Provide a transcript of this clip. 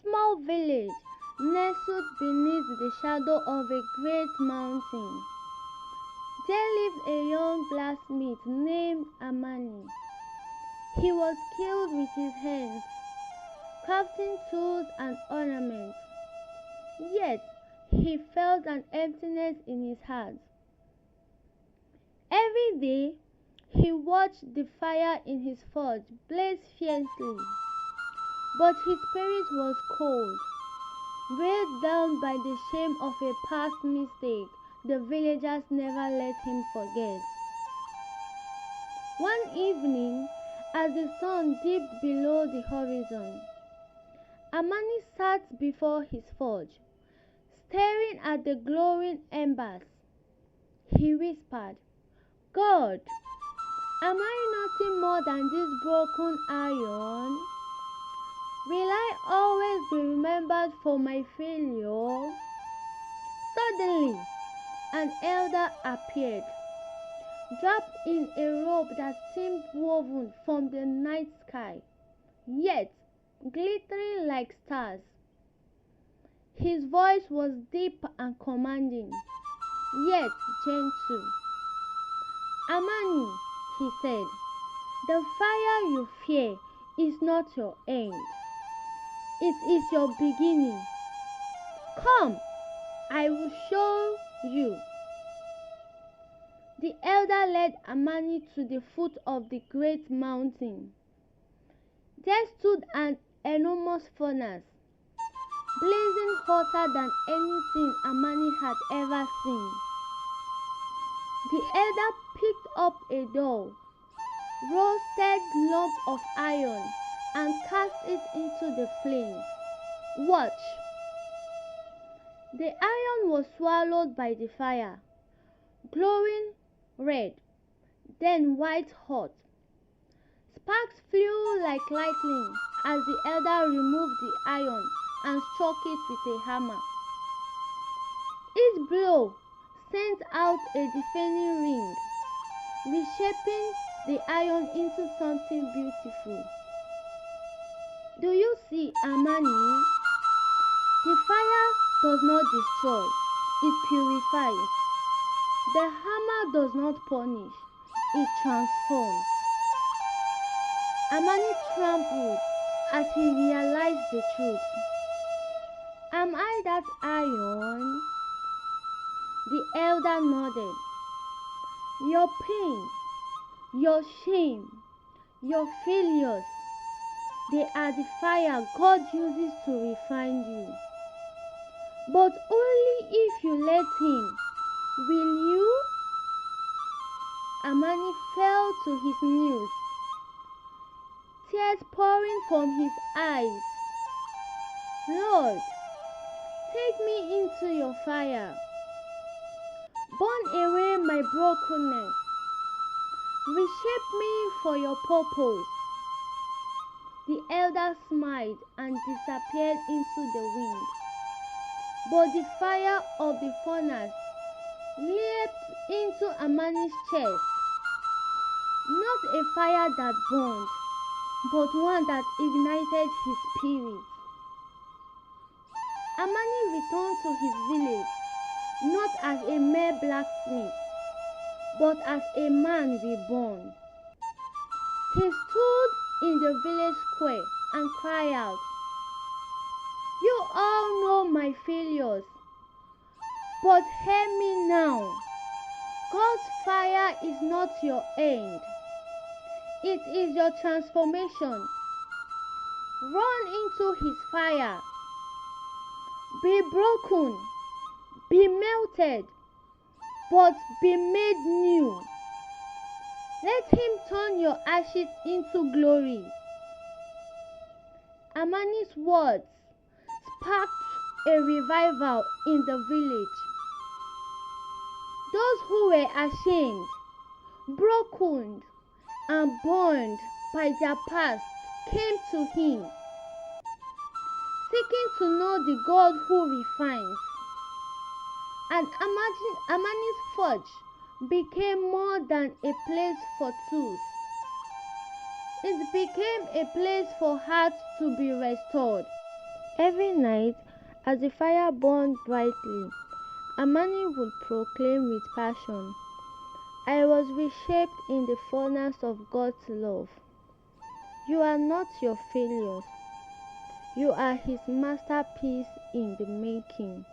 small village nestled beneath the shadow of a great mountain. There lived a young blacksmith named Amani. He was skilled with his hands, crafting tools and ornaments. Yet he felt an emptiness in his heart. Every day he watched the fire in his forge blaze fiercely, but his spirit was cold, weighed down by the shame of a past mistake the villagers never let him forget. One evening, as the sun dipped below the horizon, Amani sat before his forge, staring at the glowing embers. He whispered, "God, am I nothing more than this broken iron? Will I always be remembered for my failure?" Suddenly, an elder appeared, draped in a robe that seemed woven from the night sky, yet glittering like stars. His voice was deep and commanding, yet gentle. "Amani," he said, "the fire you fear is not your end. It is your beginning. Come, I will show you." The elder led Amani to the foot of the great mountain. There stood an enormous furnace, blazing hotter than anything Amani had ever seen. The elder picked up a dull, roasted lump of iron and cast it into the flames. Watch! The iron was swallowed by the fire, glowing red, then white hot. Sparks flew like lightning as the elder removed the iron and struck it with a hammer. Each blow sent out a deafening ring, reshaping the iron into something beautiful. Do you see, Amani? The fire does not destroy, it purifies. The hammer does not punish, it transforms. Amani trembled as he realized the truth. Am I that iron? The elder nodded. Your pain, your shame, your failures, they are the fire God uses to refine you. But only if you let Him. Will you? Amani fell to his knees, tears pouring from his eyes. Lord, take me into your fire. Burn away my brokenness. Reshape me for your purpose. The elder smiled and disappeared into the wind. But the fire of the furnace leaped into Amani's chest. Not a fire that burned, but one that ignited his spirit. Amani returned to his village, not as a mere blacksmith, but as a man reborn. He stood in the village square and cried out, "You all know my failures, but hear me now. God's fire is not your end. It is your transformation. Run into his fire. Be broken, be melted, but be made new. Let him turn your ashes into glory." Amani's words sparked a revival in the village. Those who were ashamed, broken, and burned by their past came to him, seeking to know the God who refines. And Amani's forge became more than a place for tools. It became a place for hearts to be restored. Every night, as the fire burned brightly, Amani would proclaim with passion, "I was reshaped in the furnace of God's love." You are not your failures. You are His masterpiece in the making.